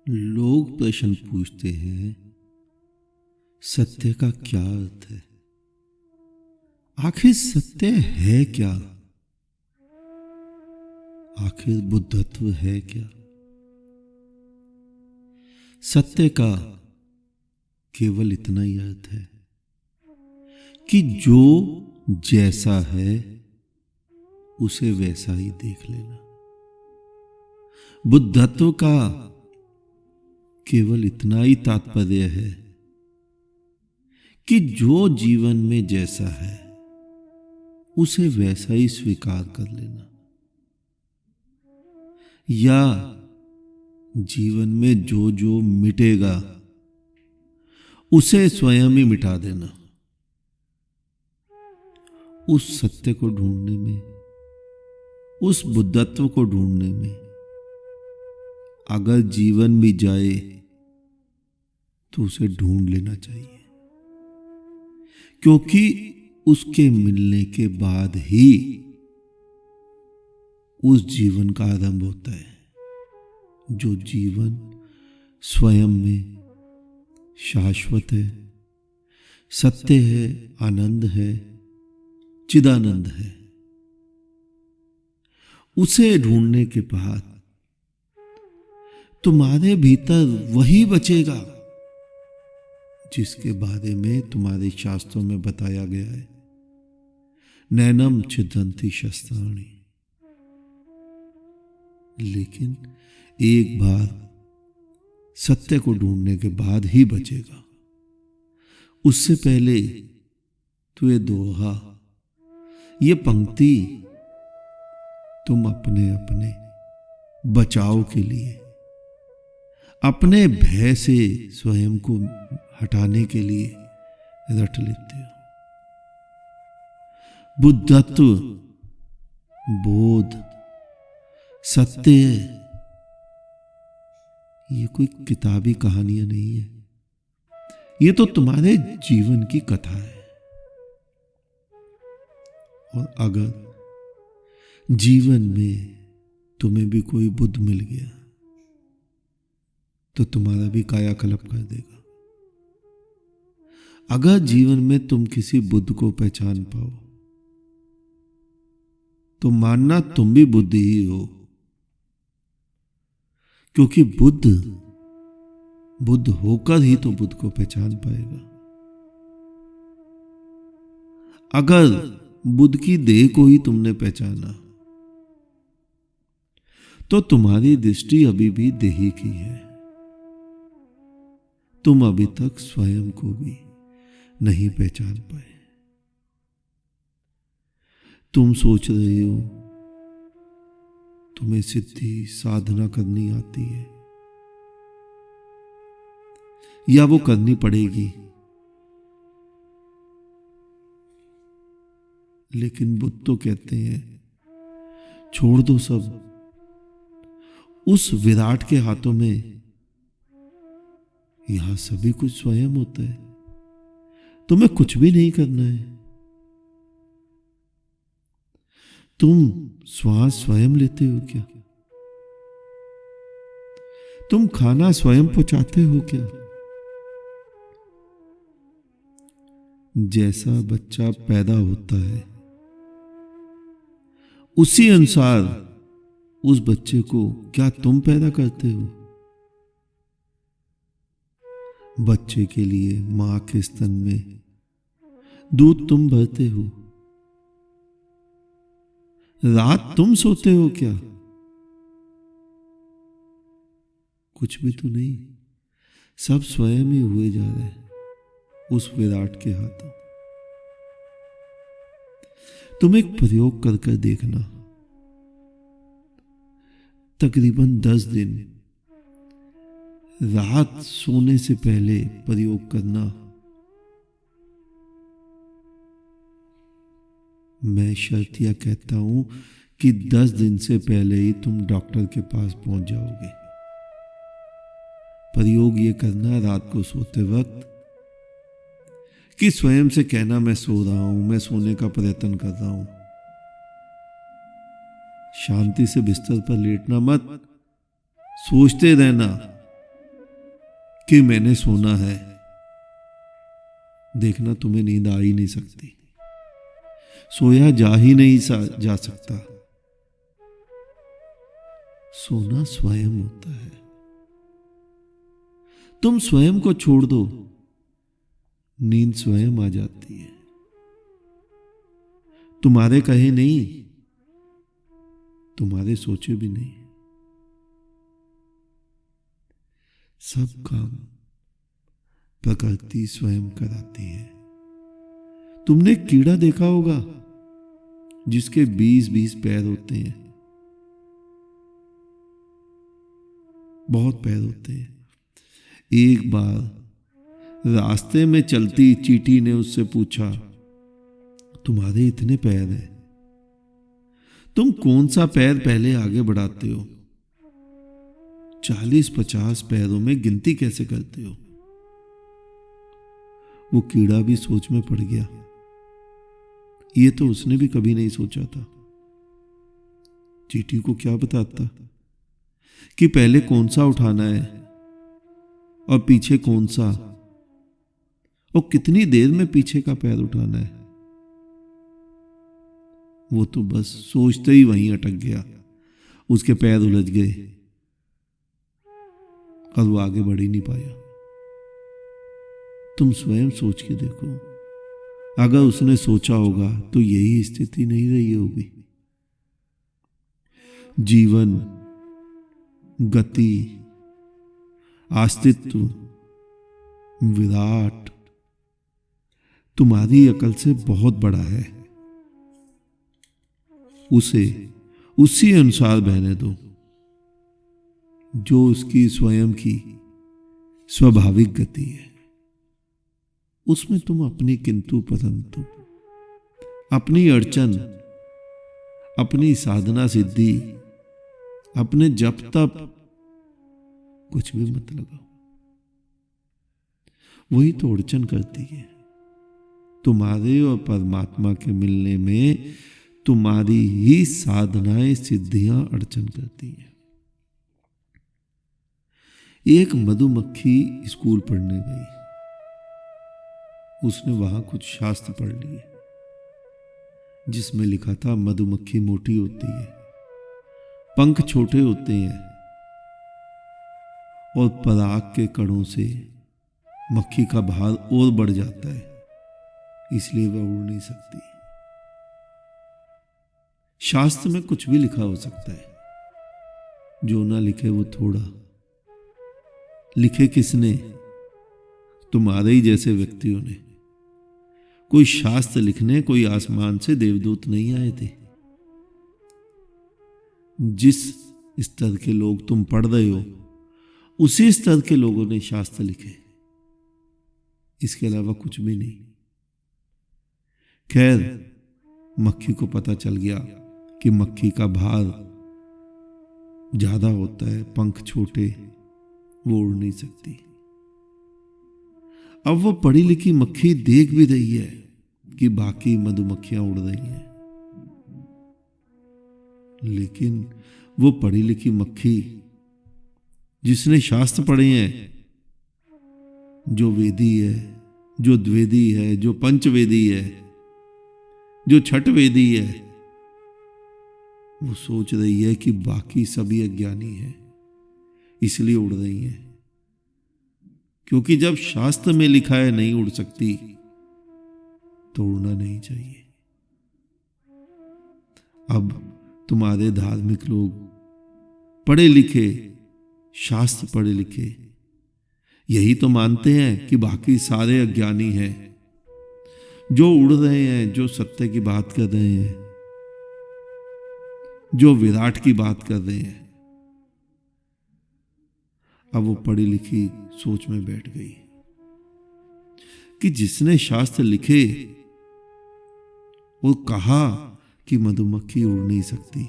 लोग प्रश्न पूछते हैं, सत्य का क्या अर्थ है? आखिर सत्य है क्या? आखिर बुद्धत्व है क्या? सत्य का केवल इतना ही अर्थ है कि जो जैसा है उसे वैसा ही देख लेना। बुद्धत्व का केवल इतना ही तात्पर्य है कि जो जीवन में जैसा है उसे वैसा ही स्वीकार कर लेना, या जीवन में जो जो मिटेगा उसे स्वयं ही मिटा देना। उस सत्य को ढूंढने में, उस बुद्धत्व को ढूंढने में अगर जीवन भी जाए तो उसे ढूंढ लेना चाहिए, क्योंकि उसके मिलने के बाद ही उस जीवन का आरंभ होता है, जो जीवन स्वयं में शाश्वत है, सत्य है, आनंद है, चिदानंद है। उसे ढूंढने के बाद तुम्हारे भीतर वही बचेगा जिसके बारे में तुम्हारे शास्त्रों में बताया गया है, नैनम छिदन्ति शस्त्राणि। लेकिन एक बार सत्य को ढूंढने के बाद ही बचेगा। उससे पहले तो ये दोहा, ये पंक्ति तुम अपने अपने बचाव के लिए, अपने भय से स्वयं को हटाने के लिए रट लेते हो। बुद्धत्व, बोध, सत्य, ये कोई किताबी कहानियां नहीं है, ये तो तुम्हारे जीवन की कथा है। और अगर जीवन में तुम्हें भी कोई बुद्ध मिल गया तो तुम्हारा भी कायाकल्प कर देगा। अगर जीवन में तुम किसी बुद्ध को पहचान पाओ तो मानना तुम भी बुद्ध ही हो, क्योंकि बुद्ध होकर ही तो बुद्ध को पहचान पाएगा। अगर बुद्ध की देह को ही तुमने पहचाना तो तुम्हारी दृष्टि अभी भी देही की है, तुम अभी तक स्वयं को भी नहीं पहचान पाए। तुम सोच रहे हो तुम्हें सिद्धि साधना करनी आती है या वो करनी पड़ेगी, लेकिन बुद्ध तो कहते हैं छोड़ दो सब, उस विराट के हाथों में यहां सभी कुछ स्वयं होता है, तुम्हें कुछ भी नहीं करना है। तुम श्वास स्वयं लेते हो क्या? तुम खाना स्वयं पचाते हो क्या? जैसा बच्चा पैदा होता है उसी अनुसार उस बच्चे को क्या तुम पैदा करते हो? बच्चे के लिए मां के स्तन में दूध तुम भरते हो, रात तुम सोते हो क्या? कुछ भी तो नहीं, सब स्वयं ही हुए जा रहे हैं उस विराट के हाथों। तुम एक प्रयोग कर देखना, तकरीबन 10 दिन रात सोने से पहले प्रयोग करना। मैं शर्तिया कहता हूं कि 10 दिन से पहले ही तुम डॉक्टर के पास पहुंच जाओगे। प्रयोग ये करना रात को सोते वक्त कि स्वयं से कहना मैं सो रहा हूं, मैं सोने का प्रयत्न कर रहा हूं। शांति से बिस्तर पर लेटना मत, सोचते रहना कि मैंने सोना है, देखना तुम्हें नींद आ ही नहीं सकती, सोया जा ही नहीं जा सकता। सोना स्वयं होता है। तुम स्वयं को छोड़ दो, नींद स्वयं आ जाती है। तुम्हारे कहे नहीं, तुम्हारे सोचे भी नहीं। सब काम प्रकृति स्वयं कराती है। तुमने कीड़ा देखा होगा जिसके 20-20 पैर होते हैं, बहुत पैर होते हैं। एक बार रास्ते में चलती चींटी ने उससे पूछा, तुम्हारे इतने पैर हैं, तुम कौन सा पैर पहले आगे बढ़ाते हो? 40-50 पैरों में गिनती कैसे करते हो? वो कीड़ा भी सोच में पड़ गया। ये तो उसने भी कभी नहीं सोचा था। चींटी को क्या बताता कि पहले कौन सा उठाना है और पीछे कौन सा, और कितनी देर में पीछे का पैर उठाना है। वो तो बस सोचते ही वहीं अटक गया, उसके पैर उलझ गए और वो आगे बढ़ ही नहीं पाया। तुम स्वयं सोच के देखो, अगर उसने सोचा होगा तो यही स्थिति नहीं रही होगी। जीवन, गति, अस्तित्व, विराट तुम्हारी अकल से बहुत बड़ा है। उसे उसी अनुसार बहने दो जो उसकी स्वयं की स्वाभाविक गति है। उसमें तुम अपनी किंतु परंतु, अपनी अड़चन, अपनी साधना सिद्धि, अपने जप तप कुछ भी मत लगाओ। वही तो अड़चन करती है। तुम्हारे और परमात्मा के मिलने में तुम्हारी ही साधनाएं सिद्धियां अड़चन करती हैं। एक मधुमक्खी स्कूल पढ़ने गई। उसने वहां कुछ शास्त्र पढ़ लिए जिसमें लिखा था मधुमक्खी मोटी होती है, पंख छोटे होते हैं और पराग के कणों से मक्खी का भार और बढ़ जाता है, इसलिए वह उड़ नहीं सकती। शास्त्र में कुछ भी लिखा हो सकता है, जो ना लिखे वो थोड़ा। लिखे किसने? तुम्हारे ही जैसे व्यक्तियों ने। कोई शास्त्र लिखने कोई आसमान से देवदूत नहीं आए थे। जिस स्तर के लोग तुम पढ़ रहे हो उसी स्तर के लोगों ने शास्त्र लिखे, इसके अलावा कुछ भी नहीं। खैर, मक्खी को पता चल गया कि मक्खी का भार ज्यादा होता है, पंख छोटे, वो उड़ नहीं सकती। अब वो पढ़ी लिखी मक्खी देख भी रही है कि बाकी मधुमक्खियां उड़ रही हैं, लेकिन वो पढ़ी लिखी मक्खी जिसने शास्त्र पढ़े हैं, जो वेदी है, जो द्वेदी है, जो पंचवेदी है, जो छठ वेदी है, वो सोच रही है कि बाकी सभी अज्ञानी हैं, इसलिए उड़ रही हैं। क्योंकि जब शास्त्र में लिखा है नहीं उड़ सकती, तो उड़ना नहीं चाहिए। अब तुम्हारे धार्मिक लोग, पढ़े लिखे, शास्त्र पढ़े लिखे, यही तो मानते हैं कि बाकी सारे अज्ञानी हैं, जो उड़ रहे हैं, जो सत्य की बात कर रहे हैं, जो विराट की बात कर रहे हैं। अब वो पढ़ी लिखी सोच में बैठ गई कि जिसने शास्त्र लिखे और कहा कि मधुमक्खी उड़ नहीं सकती,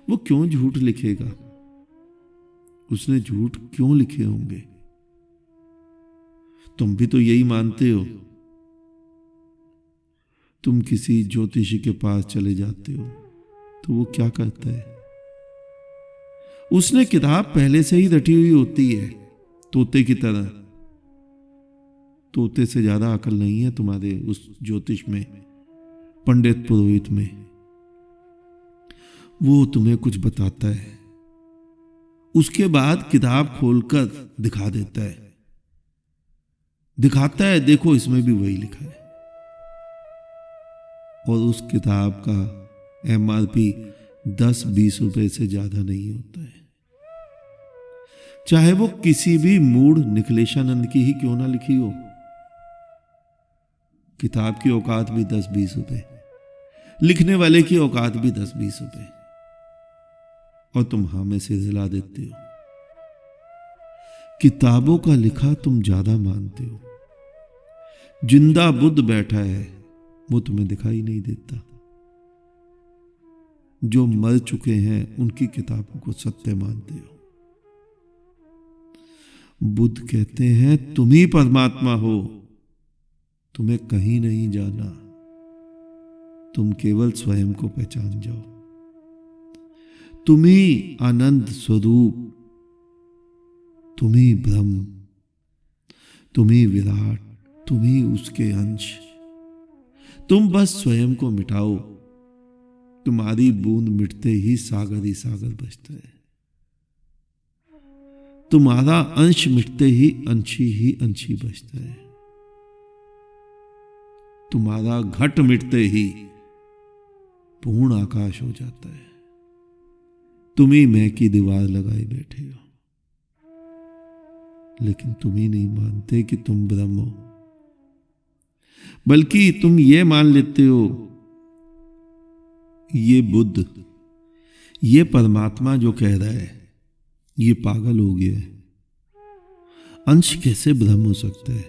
वो क्यों झूठ लिखेगा? उसने झूठ क्यों लिखे होंगे? तुम भी तो यही मानते हो। तुम किसी ज्योतिषी के पास चले जाते हो तो वो क्या करता है? उसने किताब पहले से ही रटी हुई होती है तोते की तरह। तोते से ज्यादा अकल नहीं है तुम्हारे उस ज्योतिष में, पंडित पुरोहित में। वो तुम्हें कुछ बताता है, उसके बाद किताब खोलकर दिखा देता है, दिखाता है देखो इसमें भी वही लिखा है। और उस किताब का MRP 10-20 रुपए से ज्यादा नहीं होता है, चाहे वो किसी भी मूढ़ निखिलेशानंद की ही क्यों ना लिखी हो। किताब की औकात भी 10-20 रुपए, लिखने वाले की औकात भी 10-20 रुपए, और तुम हमें से हिला देते हो। किताबों का लिखा तुम ज्यादा मानते हो। जिंदा बुद्ध बैठा है वो तुम्हें दिखाई नहीं देता। जो मर चुके हैं उनकी किताबों को सत्य मानते हो। बुद्ध कहते हैं तुम ही परमात्मा हो, तुम्हें कहीं नहीं जाना, तुम केवल स्वयं को पहचान जाओ। तुम ही आनंद स्वरूप, तुम ही ब्रह्म, तुम ही विराट, तुम ही उसके अंश। तुम बस स्वयं को मिटाओ, तुम्हारी बूंद मिटते ही सागर बचता है। तुम्हारा अंश मिटते ही अंशी बचता है। तुम्हारा घट मिटते ही पूर्ण आकाश हो जाता है। तुम ही मैं की दीवार लगाए बैठे हो, लेकिन तुम ही नहीं मानते कि तुम ब्रह्म हो, बल्कि तुम ये मान लेते हो ये बुद्ध, ये परमात्मा जो कह रहा है ये पागल हो गया है। अंश कैसे ब्रह्म हो सकता है?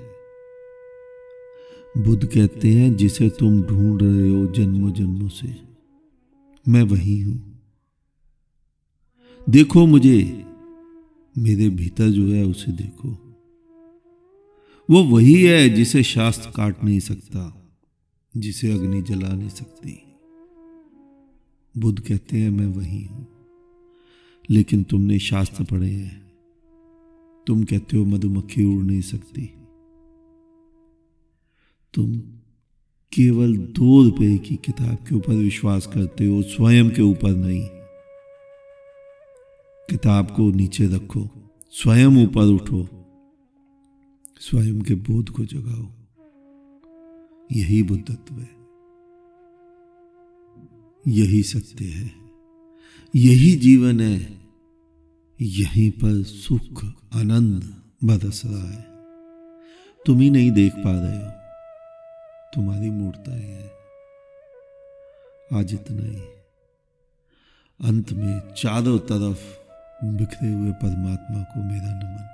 बुद्ध कहते हैं जिसे तुम ढूंढ रहे हो जन्मों जन्मों से, मैं वही हूं। देखो मुझे, मेरे भीतर जो है उसे देखो। वो वही है जिसे शास्त्र काट नहीं सकता, जिसे अग्नि जला नहीं सकती। बुद्ध कहते हैं मैं वही हूं, लेकिन तुमने शास्त्र पढ़े हैं। तुम कहते हो मधुमक्खी उड़ नहीं सकती। तुम केवल 2 रुपए की किताब के ऊपर विश्वास करते हो, स्वयं के ऊपर नहीं। किताब को नीचे रखो, स्वयं ऊपर उठो, स्वयं के बोध को जगाओ। यही बुद्धत्व है, यही सत्य है, यही जीवन है। यहीं पर सुख आनंद बरस रहा है। तुम ही नहीं देख पा रहे हो, तुम्हारी मूर्ताएं हैं। आज इतना ही। अंत में चारों तरफ बिखरे हुए परमात्मा को मेरा नमन।